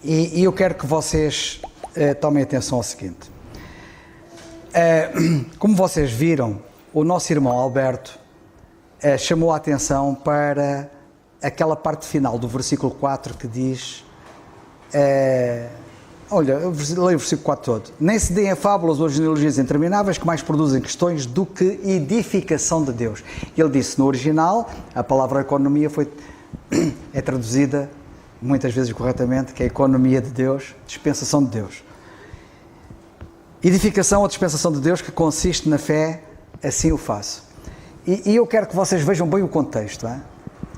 E eu quero que vocês tomem atenção ao seguinte. Como vocês viram, o nosso irmão Alberto chamou a atenção para aquela parte final do versículo 4 que diz... olha, eu leio o versículo 4 todo. Nem se deem a fábulas ou genealogias intermináveis que mais produzem questões do que edificação de Deus. Ele disse no original, a palavra economia é traduzida muitas vezes corretamente, que é a economia de Deus, dispensação de Deus. Edificação ou dispensação de Deus que consiste na fé, assim o faço. E eu quero que vocês vejam bem o contexto,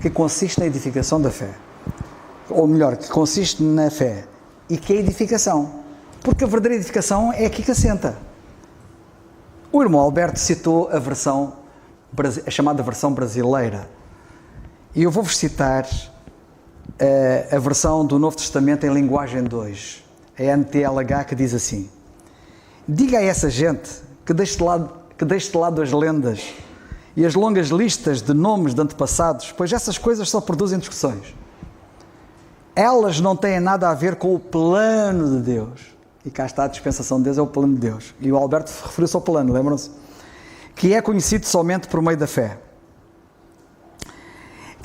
que consiste na edificação da fé. Ou melhor, que consiste na fé e que é edificação. Porque a verdadeira edificação é aqui que assenta. O irmão Alberto citou a chamada versão brasileira. E eu vou-vos citar a versão do Novo Testamento em linguagem 2, a NTLH, que diz assim: diga a essa gente que deixe de lado as lendas e as longas listas de nomes de antepassados, pois essas coisas só produzem discussões. Elas não têm nada a ver com o plano de Deus. E cá está, a dispensação de Deus é o plano de Deus. E o Alberto referiu-se ao plano, lembram-se? Que é conhecido somente por meio da fé.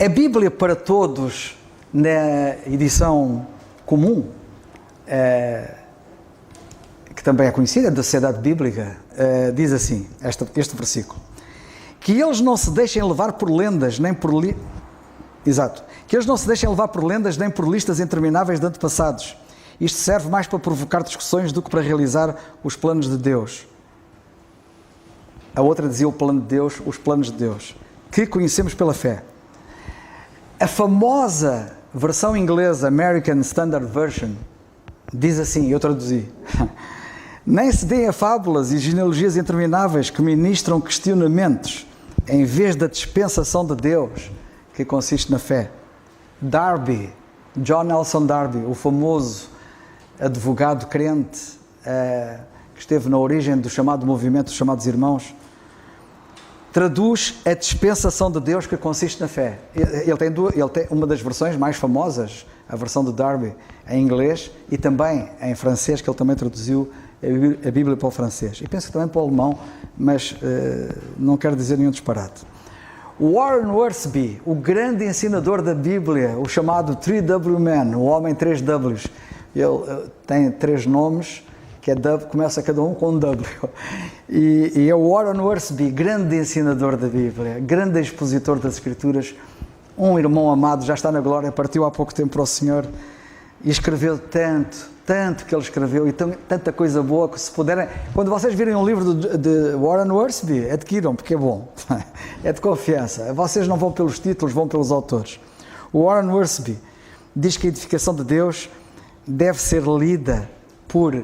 A Bíblia para Todos, na edição comum, que também é conhecida, da Sociedade Bíblica, diz assim, este versículo: que eles não se deixem levar por lendas, nem por... Que eles não se deixem levar por lendas, nem por listas intermináveis de antepassados. Isto serve mais para provocar discussões do que para realizar os planos de Deus. A outra dizia o plano de Deus, os planos de Deus, que conhecemos pela fé. A famosa versão inglesa, American Standard Version, diz assim, eu traduzi: nem se deem a fábulas e genealogias intermináveis que ministram questionamentos, em vez da dispensação de Deus, que consiste na fé. Darby, John Nelson Darby, o famoso advogado crente, que esteve na origem do chamado movimento dos chamados irmãos, traduz a dispensação de Deus que consiste na fé. Ele tem uma das versões mais famosas, a versão de Darby, em inglês, e também em francês, que ele também traduziu a Bíblia para o francês. E penso que também para o alemão, mas não quero dizer nenhum disparate. Warren Wiersbe, o grande ensinador da Bíblia, o chamado 3W Man, o homem 3Ws, ele tem 3 nomes, que é W, começa cada um com um W. E é o Warren Wiersbe, grande ensinador da Bíblia, grande expositor das Escrituras, um irmão amado, já está na glória, partiu há pouco tempo para o Senhor e escreveu tanto que ele escreveu, e tanta coisa boa que, se puderem, quando vocês virem um livro de Warren Wiersbe, adquiram, porque é bom, é de confiança. Vocês não vão pelos títulos, vão pelos autores. O Warren Wiersbe diz que a edificação de Deus deve ser lida por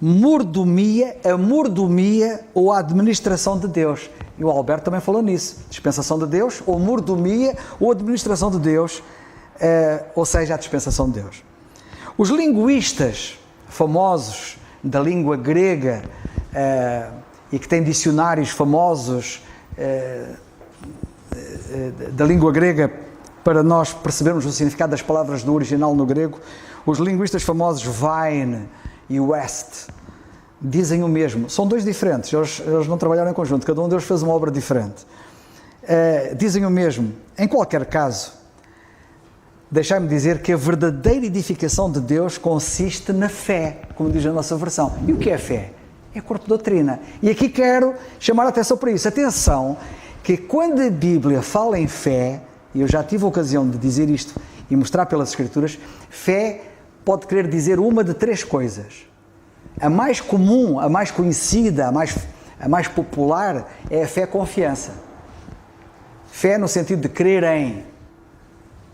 mordomia ou a administração de Deus. E o Alberto também falou nisso, dispensação de Deus, ou mordomia ou administração de Deus, ou seja, a dispensação de Deus. Os linguistas famosos da língua grega e que têm dicionários famosos da língua grega para nós percebermos o significado das palavras do original no grego, os linguistas famosos Vine e West dizem o mesmo. São dois diferentes, eles não trabalharam em conjunto, cada um deles fez uma obra diferente. Dizem o mesmo. Em qualquer caso, deixai-me dizer que a verdadeira edificação de Deus consiste na fé, como diz a nossa versão. E o que é fé? É corpo de doutrina. E aqui quero chamar a atenção para isso. Atenção, que quando a Bíblia fala em fé, e eu já tive a ocasião de dizer isto e mostrar pelas Escrituras, fé pode querer dizer uma de 3 coisas. A mais comum, a mais conhecida, a mais popular é a fé-confiança. Fé no sentido de crer em.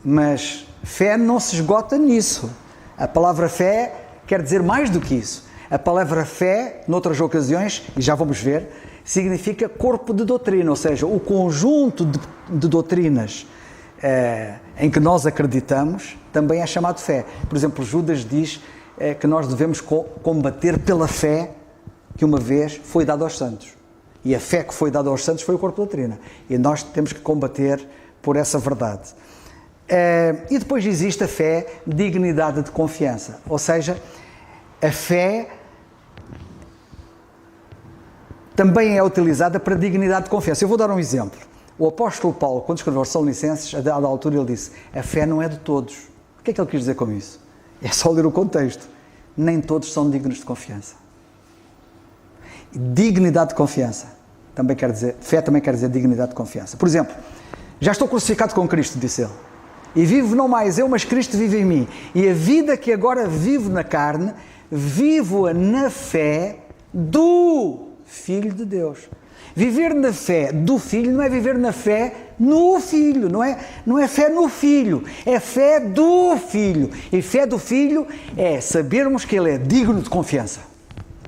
Mas fé não se esgota nisso. A palavra fé quer dizer mais do que isso. A palavra fé, noutras ocasiões, e já vamos ver, significa corpo de doutrina, ou seja, o conjunto de doutrinas em que nós acreditamos também é chamado fé. Por exemplo, Judas diz que nós devemos combater pela fé que uma vez foi dada aos santos. E a fé que foi dada aos santos foi o corpo de doutrina. E nós temos que combater por essa verdade. E depois existe a fé, dignidade de confiança. Ou seja, a fé também é utilizada para dignidade de confiança. Eu vou dar um exemplo. O apóstolo Paulo, quando escreveu aos Tessalonicenses, a dada altura ele disse: a fé não é de todos. O que é que ele quis dizer com isso? É só ler o contexto. Nem todos são dignos de confiança. Dignidade de confiança também quer dizer, fé também quer dizer dignidade de confiança. Por exemplo, já estou crucificado com Cristo, disse ele, e vivo não mais eu, mas Cristo vive em mim. E a vida que agora vivo na carne, vivo-a na fé do Filho de Deus. Viver na fé do Filho não é viver na fé no Filho, não é fé no Filho, é fé do Filho. E fé do Filho é sabermos que Ele é digno de confiança.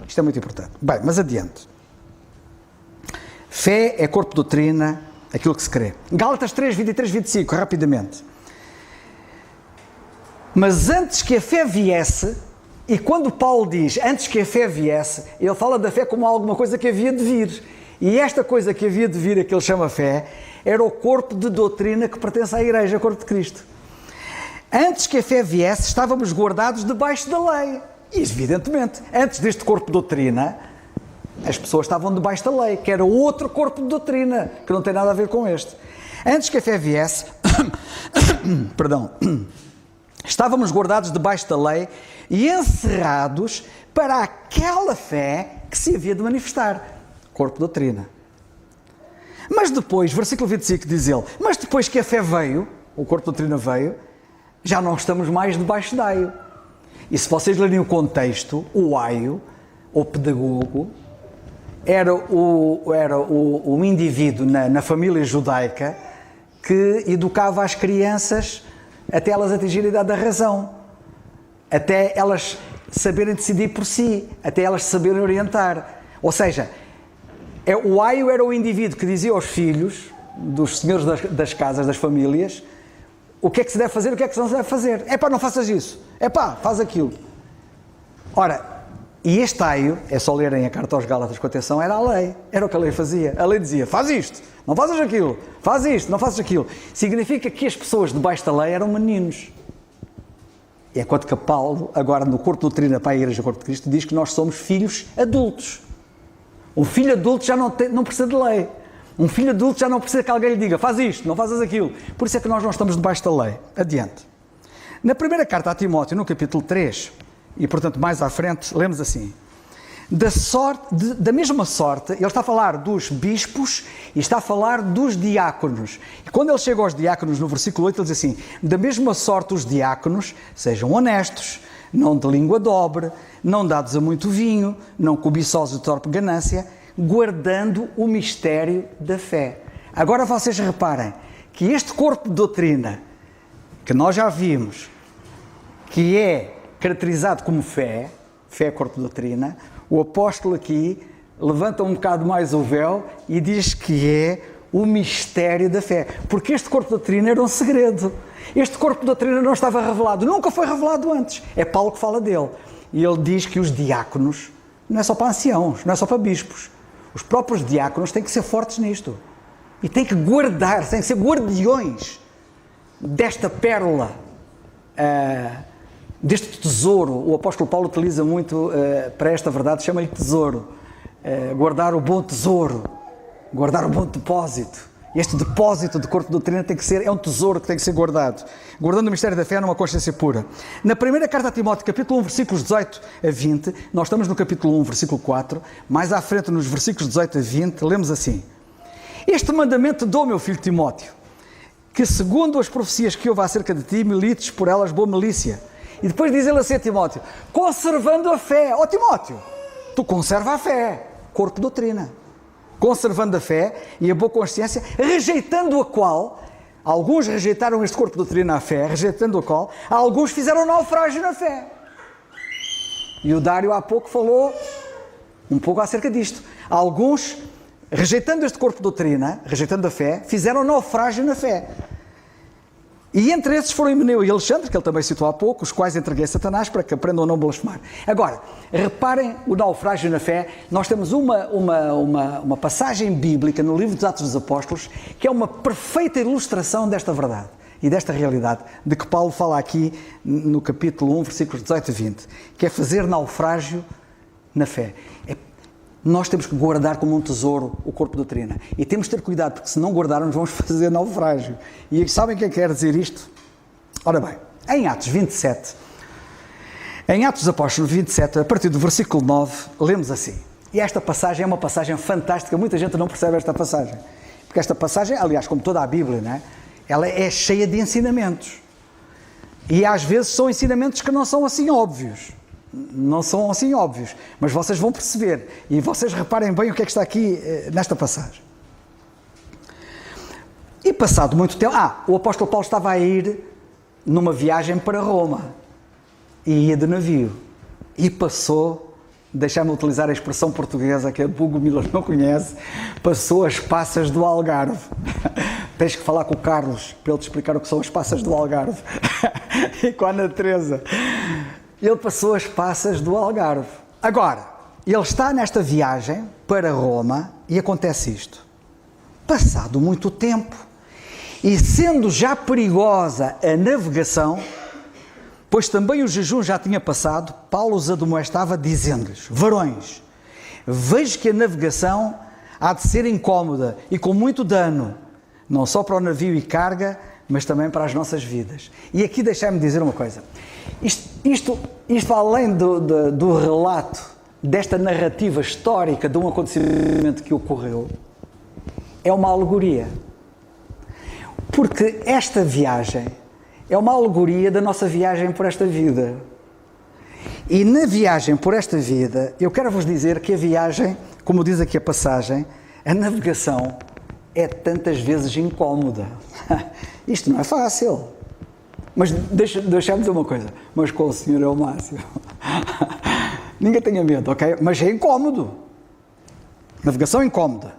Isto é muito importante. Bem, mas adiante. Fé é corpo de doutrina, aquilo que se crê. Gálatas 3, 23, 25, rapidamente. Mas antes que a fé viesse, e quando Paulo diz antes que a fé viesse, ele fala da fé como alguma coisa que havia de vir. E esta coisa que havia de vir, a que ele chama fé, era o corpo de doutrina que pertence à Igreja, o corpo de Cristo. Antes que a fé viesse, estávamos guardados debaixo da lei. E, evidentemente, antes deste corpo de doutrina, as pessoas estavam debaixo da lei, que era outro corpo de doutrina, que não tem nada a ver com este. Antes que a fé viesse, perdão, estávamos guardados debaixo da lei e encerrados para aquela fé que se havia de manifestar. Corpo de doutrina. Mas depois, versículo 25 diz ele, mas depois que a fé veio, o corpo de doutrina veio, já não estamos mais debaixo de aio. E se vocês lerem o contexto, o aio, o pedagogo, era o indivíduo na família judaica que educava as crianças até elas atingirem a idade da razão, até elas saberem decidir por si, até elas se saberem orientar. Ou seja, o aio era o indivíduo que dizia aos filhos, dos senhores das casas, das famílias, o que é que se deve fazer e o que é que não se deve fazer. Epá, não faças isso. Epá, faz aquilo. Ora, e este aio, é só lerem a carta aos Gálatas com atenção, era a lei. Era o que a lei fazia. A lei dizia, faz isto, não fazes aquilo. Faz isto, não fazes aquilo. Significa que as pessoas debaixo da lei eram meninos. E enquanto que Paulo, agora no corpo de doutrina para a Igreja do Corpo de Cristo, diz que nós somos filhos adultos. Um filho adulto já não precisa de lei. Um filho adulto já não precisa que alguém lhe diga, faz isto, não fazes aquilo. Por isso é que nós não estamos debaixo da lei. Adiante. Na primeira carta a Timóteo, no capítulo 3, e portanto mais à frente, lemos assim, da mesma sorte, ele está a falar dos bispos e está a falar dos diáconos. E quando ele chega aos diáconos, no versículo 8, ele diz assim, da mesma sorte os diáconos sejam honestos, não de língua dobre, não dados a muito vinho, não cobiçosos de torpe ganância, guardando o mistério da fé. Agora vocês reparem que este corpo de doutrina, que nós já vimos, que é caracterizado como fé é corpo de doutrina, o apóstolo aqui levanta um bocado mais o véu e diz que é o mistério da fé. Porque este corpo de doutrina era um segredo. Este corpo de doutrina não estava revelado, nunca foi revelado antes. É Paulo que fala dele. E ele diz que os diáconos, não é só para anciãos, não é só para bispos. Os próprios diáconos têm que ser fortes nisto. E têm que guardar, têm que ser guardiões desta pérola, deste tesouro. O apóstolo Paulo utiliza muito para esta verdade, chama-lhe tesouro. Guardar o bom tesouro, guardar o bom depósito. Este depósito de corpo de doutrina tem que ser, é um tesouro que tem que ser guardado. Guardando o mistério da fé numa consciência pura. Na primeira carta a Timóteo, capítulo 1, versículos 18 a 20, nós estamos no capítulo 1, versículo 4, mais à frente nos versículos 18 a 20, lemos assim. Este mandamento dou, meu filho Timóteo, que segundo as profecias que houve acerca de ti, milites por elas boa milícia. E depois diz ele assim a Timóteo, conservando a fé. Ó Timóteo, tu conserva a fé, corpo de doutrina. Conservando a fé e a boa consciência, rejeitando a qual, alguns rejeitaram este corpo de doutrina à fé, rejeitando a qual, alguns fizeram naufrágio na fé. E o Dário há pouco falou um pouco acerca disto. Alguns, rejeitando este corpo de doutrina, rejeitando a fé, fizeram naufrágio na fé. E entre esses foram Himeneu e Alexandre, que ele também citou há pouco, os quais entreguei a Satanás para que aprendam a não blasfemar. Agora, reparem o naufrágio na fé. Nós temos uma passagem bíblica no livro dos Atos dos Apóstolos que é uma perfeita ilustração desta verdade. e desta realidade de que Paulo fala aqui no capítulo 1, versículos 18 e 20, que é fazer naufrágio na fé. Nós temos que guardar como um tesouro o corpo de doutrina. E temos de ter cuidado, porque se não guardarmos, vamos fazer naufrágio. E sabem o que é que quer dizer isto? Ora bem, em Atos 27, em Atos dos Apóstolos 27, a partir do versículo 9, lemos assim. E esta passagem é uma passagem fantástica, muita gente não percebe esta passagem. Porque esta passagem, aliás, como toda a Bíblia, não é? Ela é cheia de ensinamentos. E às vezes são ensinamentos que não são assim óbvios. Não são assim óbvios, mas vocês vão perceber. E vocês reparem bem o que é que está aqui nesta passagem. E passado muito tempo... o apóstolo Paulo estava a ir numa viagem para Roma. E ia de navio. E passou... Deixa-me utilizar a expressão portuguesa que a Hugo Miller não conhece, passou as passas do Algarve. Tens que falar com o Carlos para ele te explicar o que são as passas do Algarve. E com a Ana Teresa. Ele passou as passas do Algarve. Agora, ele está nesta viagem para Roma e acontece isto. Passado muito tempo, e sendo já perigosa a navegação, pois também o jejum já tinha passado, Paulo os admoestava dizendo-lhes: varões, vejo que a navegação há de ser incómoda e com muito dano, não só para o navio e carga, mas também para as nossas vidas. E aqui deixai-me dizer uma coisa. Isto além do relato desta narrativa histórica de um acontecimento que ocorreu, é uma alegoria. Porque esta viagem é uma alegoria da nossa viagem por esta vida. E na viagem por esta vida, eu quero vos dizer que a viagem, como diz aqui a passagem, a navegação é tantas vezes incómoda. Isto não é fácil. Mas deixa-me dizer uma coisa, mas com o Senhor é o máximo. Ninguém tenha medo, ok? Mas é incómodo. Navegação incómoda.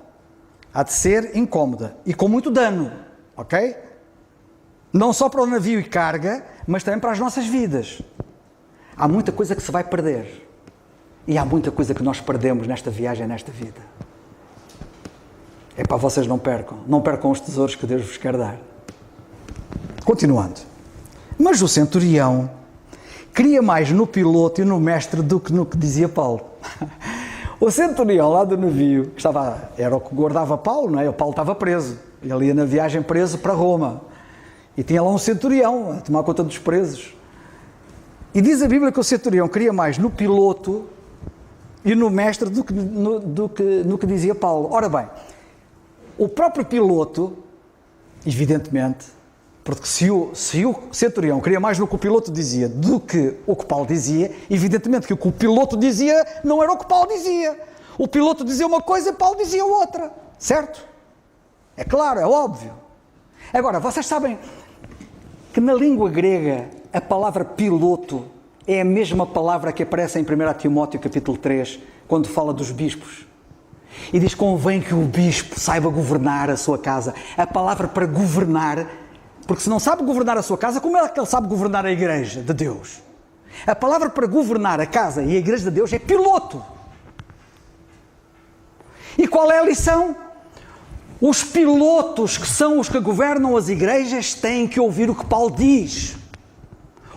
Há de ser incómoda e com muito dano, ok? Não só para o navio e carga, mas também para as nossas vidas. Há muita coisa que se vai perder. E há muita coisa que nós perdemos nesta viagem, nesta vida. É para vocês não percam. Não percam os tesouros que Deus vos quer dar. Continuando. Mas o centurião queria mais no piloto e no mestre do que no que dizia Paulo. O centurião lá do navio, era o que guardava Paulo, não é? O Paulo estava preso. Ele ia na viagem preso para Roma. E tinha lá um centurião a tomar conta dos presos. E diz a Bíblia que o centurião queria mais no piloto e no mestre do que no que dizia Paulo. Ora bem, o próprio piloto, evidentemente, porque se o centurião queria mais no que o piloto dizia do que o que Paulo dizia, evidentemente que o que o piloto dizia não era o que Paulo dizia. O piloto dizia uma coisa e Paulo dizia outra. Certo? É claro, é óbvio. Agora, vocês sabem que na língua grega a palavra piloto é a mesma palavra que aparece em 1 Timóteo capítulo 3, quando fala dos bispos. E diz: convém que o bispo saiba governar a sua casa. A palavra para governar, porque se não sabe governar a sua casa, como é que ele sabe governar a igreja de Deus? A palavra para governar a casa e a igreja de Deus é piloto. E qual é a lição? Os pilotos, que são os que governam as igrejas, têm que ouvir o que Paulo diz.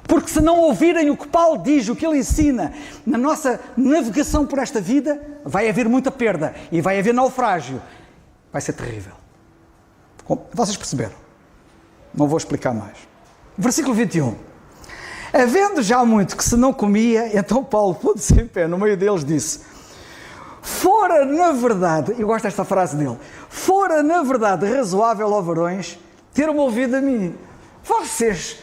Porque se não ouvirem o que Paulo diz, o que ele ensina, na nossa navegação por esta vida, vai haver muita perda e vai haver naufrágio. Vai ser terrível. Vocês perceberam? Não vou explicar mais. Versículo 21. Havendo já muito que se não comia, então Paulo pôs-se em pé no meio deles, disse: fora na verdade, eu gosto desta frase dele, fora na verdade razoável, ó varões, ter-me ouvido a mim. Vocês,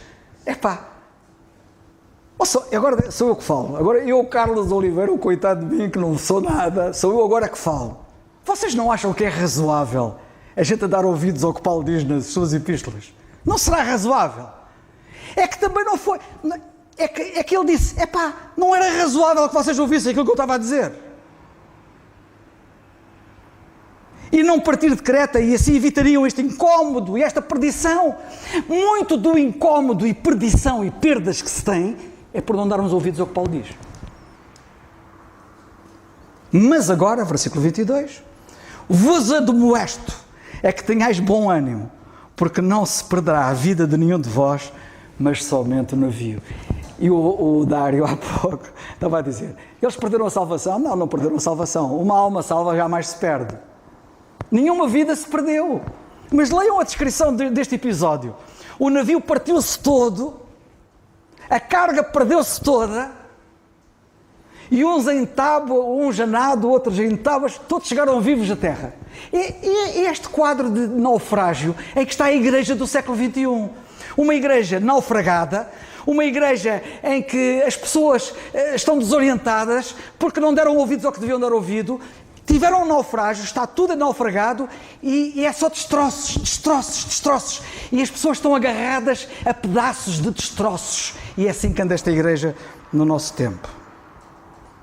agora sou eu que falo. Agora eu, Carlos Oliveira, o coitado de mim que não sou nada, sou eu agora que falo. Vocês não acham que é razoável a gente dar ouvidos ao que Paulo diz nas suas epístolas? Não será razoável? É que também não foi... É que ele disse, não era razoável que vocês ouvissem aquilo que eu estava a dizer. E não partir de Creta, e assim evitariam este incómodo e esta perdição. Muito do incómodo e perdição e perdas que se tem é por não darmos ouvidos ao que Paulo diz. Mas agora, versículo 22, vos admoesto é que tenhais bom ânimo, porque não se perderá a vida de nenhum de vós, mas somente o navio. E o Dário há pouco estava a dizer, eles perderam a salvação? Não, não perderam a salvação. Uma alma salva jamais se perde. Nenhuma vida se perdeu. Mas leiam a descrição deste episódio. O navio partiu-se todo, a carga perdeu-se toda, e uns em tábua, uns a nado, outros em tábuas, todos chegaram vivos à terra. E este quadro de naufrágio é que está a igreja do século XXI. Uma igreja naufragada, uma igreja em que as pessoas estão desorientadas porque não deram ouvidos ao que deviam dar ouvido, tiveram um naufrágio, está tudo naufragado e é só destroços, destroços, destroços. E as pessoas estão agarradas a pedaços de destroços. E é assim que anda esta igreja no nosso tempo.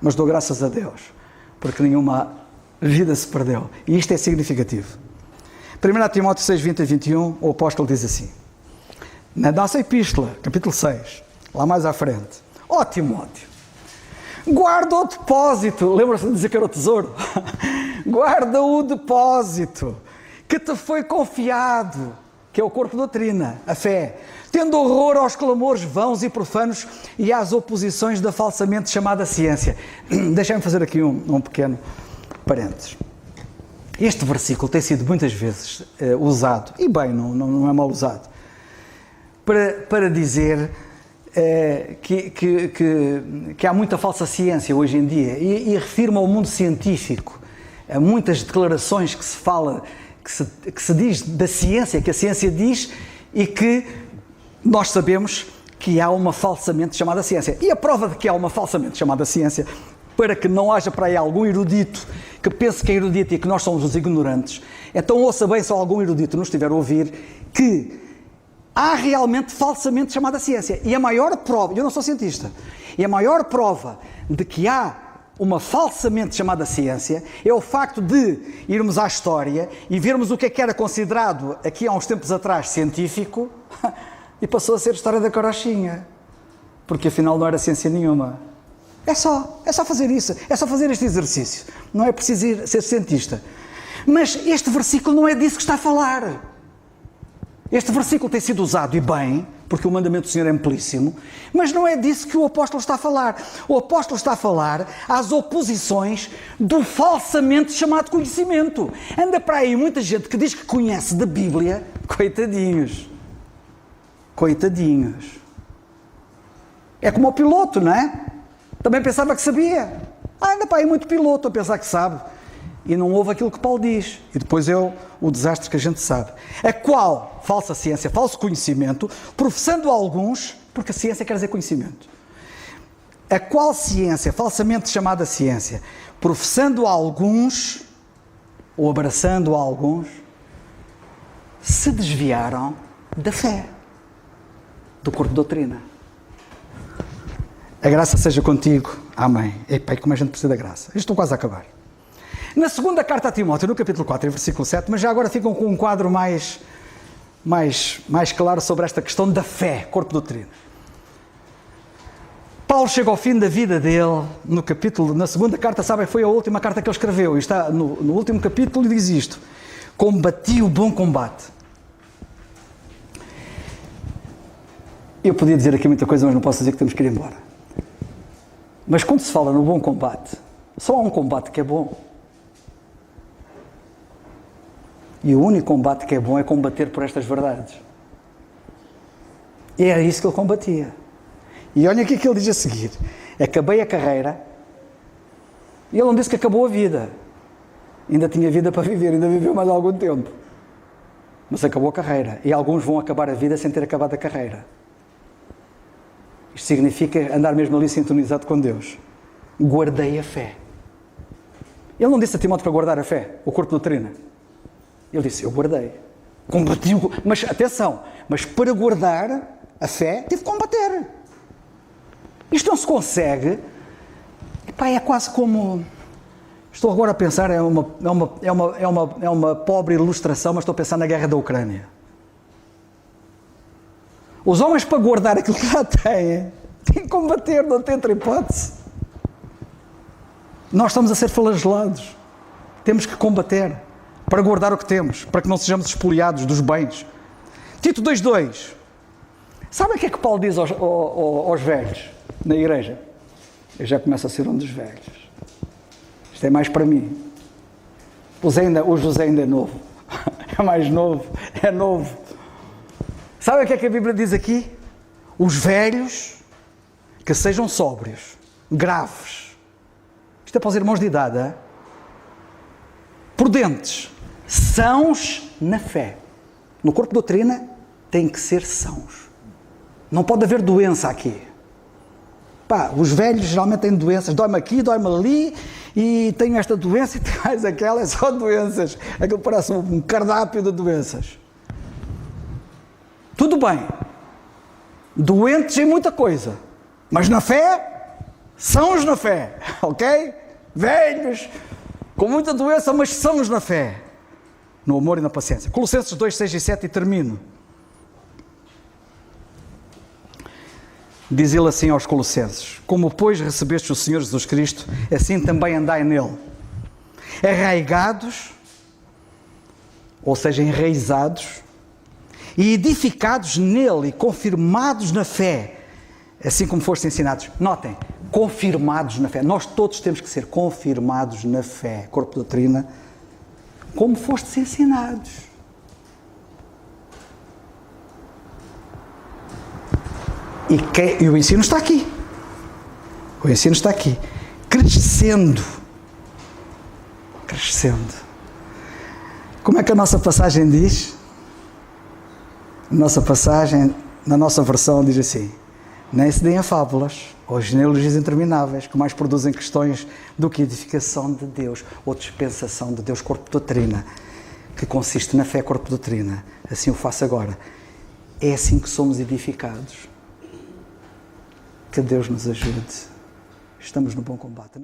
Mas dou graças a Deus, porque nenhuma vida se perdeu. E isto é significativo. 1 Timóteo 6, 20 e 21, o apóstolo diz assim, na nossa epístola, capítulo 6, lá mais à frente, ó Timóteo, guarda o depósito, lembra-se de dizer que era o tesouro? Guarda o depósito que te foi confiado, que é o corpo de doutrina, a fé, tendo horror aos clamores vãos e profanos e às oposições da falsamente chamada ciência. Deixem-me fazer aqui um pequeno parênteses. Este versículo tem sido muitas vezes usado, e bem, não é mal usado, para dizer que há muita falsa ciência hoje em dia e refirma ao mundo científico, a muitas declarações que se fala, que se diz da ciência, que a ciência diz e que nós sabemos que há uma falsamente chamada ciência. E a prova de que há uma falsamente chamada ciência, para que não haja para aí algum erudito que pense que é erudito e que nós somos os ignorantes, então ouça bem se algum erudito nos estiver a ouvir, que há realmente falsamente chamada ciência. E a maior prova, eu não sou cientista, e a maior prova de que há uma falsamente chamada ciência é o facto de irmos à história e vermos o que é que era considerado aqui há uns tempos atrás científico e passou a ser história da carochinha, porque afinal não era ciência nenhuma. É só fazer isso, é só fazer este exercício, não é preciso ser cientista. Mas este versículo não é disso que está a falar. Este versículo tem sido usado, e bem, porque o mandamento do Senhor é amplíssimo, mas não é disso que o apóstolo está a falar. O apóstolo está a falar às oposições do falsamente chamado conhecimento. Anda para aí muita gente que diz que conhece da Bíblia, coitadinhos. Coitadinhos. É como o piloto, não é? Também pensava que sabia. Anda para aí muito piloto a pensar que sabe. E não ouve aquilo que Paulo diz. E depois é o desastre que a gente sabe. A qual falsa ciência, falso conhecimento, professando alguns, porque a ciência quer dizer conhecimento. A qual ciência, falsamente chamada ciência, professando alguns, ou abraçando alguns, se desviaram da fé, do corpo de doutrina. A graça seja contigo. Amém. Epá, como a gente precisa da graça. Estou quase a acabar. Na segunda carta a Timóteo, no capítulo 4, em versículo 7, mas já agora ficam com um quadro mais claro sobre esta questão da fé, corpo de doutrina. Paulo chega ao fim da vida dele, na segunda carta, sabem, foi a última carta que ele escreveu, e está no último capítulo e diz isto: combati o bom combate. Eu podia dizer aqui muita coisa, mas não posso dizer que temos que ir embora. Mas quando se fala no bom combate, só há um combate que é bom. E o único combate que é bom é combater por estas verdades. E era isso que ele combatia. E olha o que ele diz a seguir: acabei a carreira. E ele não disse que acabou a vida. Ainda tinha vida para viver, ainda viveu mais algum tempo. Mas acabou a carreira. E alguns vão acabar a vida sem ter acabado a carreira. Isto significa andar mesmo ali sintonizado com Deus. Guardei a fé. Ele não disse a Timóteo para guardar a fé, o corpo de doutrina. Ele disse, eu guardei. Combati, mas atenção, mas para guardar a fé, tive que combater. Isto não se consegue. Epá, é quase como... Estou agora a pensar, é uma pobre ilustração, mas estou a pensar na guerra da Ucrânia. Os homens, para guardar aquilo que já têm que combater, não tem outra hipótese. Nós estamos a ser flagelados. Temos que combater para guardar o que temos, para que não sejamos expoliados dos bens. Tito 2:2. Sabe o que é que Paulo diz aos velhos na igreja? Eu já começo a ser um dos velhos. Isto é mais para mim. O José ainda é novo. É mais novo. É novo. Sabe o que é que a Bíblia diz aqui? Os velhos que sejam sóbrios, graves. Isto é para os irmãos de idade, é? Prudentes, sãos na fé. No corpo de doutrina tem que ser sãos. Não pode haver doença aqui. Os velhos geralmente têm doenças, dói-me aqui, dói-me ali, e tenho esta doença e tenho mais aquela, é só doenças. Aquilo parece um cardápio de doenças. Tudo bem, doentes em muita coisa, mas na fé, sãos na fé, ok? Velhos, com muita doença, mas sãos na fé, no amor e na paciência. Colossenses 2:6 e 7 e termino. Diz ele assim aos Colossenses: como pois recebeste o Senhor Jesus Cristo, assim também andai nele, arraigados, ou seja, enraizados, e edificados nele, e confirmados na fé, assim como foste ensinados. Notem, confirmados na fé. Nós todos temos que ser confirmados na fé, corpo de doutrina, como fostes ensinados. E o ensino está aqui. O ensino está aqui. Crescendo. Crescendo. Como é que a nossa passagem diz? A nossa passagem, na nossa versão, diz assim: nem se deem a fábulas ou genealogias intermináveis, que mais produzem questões do que edificação de Deus ou dispensação de Deus, corpo de doutrina, que consiste na fé, corpo de doutrina. Assim o faço agora. É assim que somos edificados. Que Deus nos ajude. Estamos no bom combate.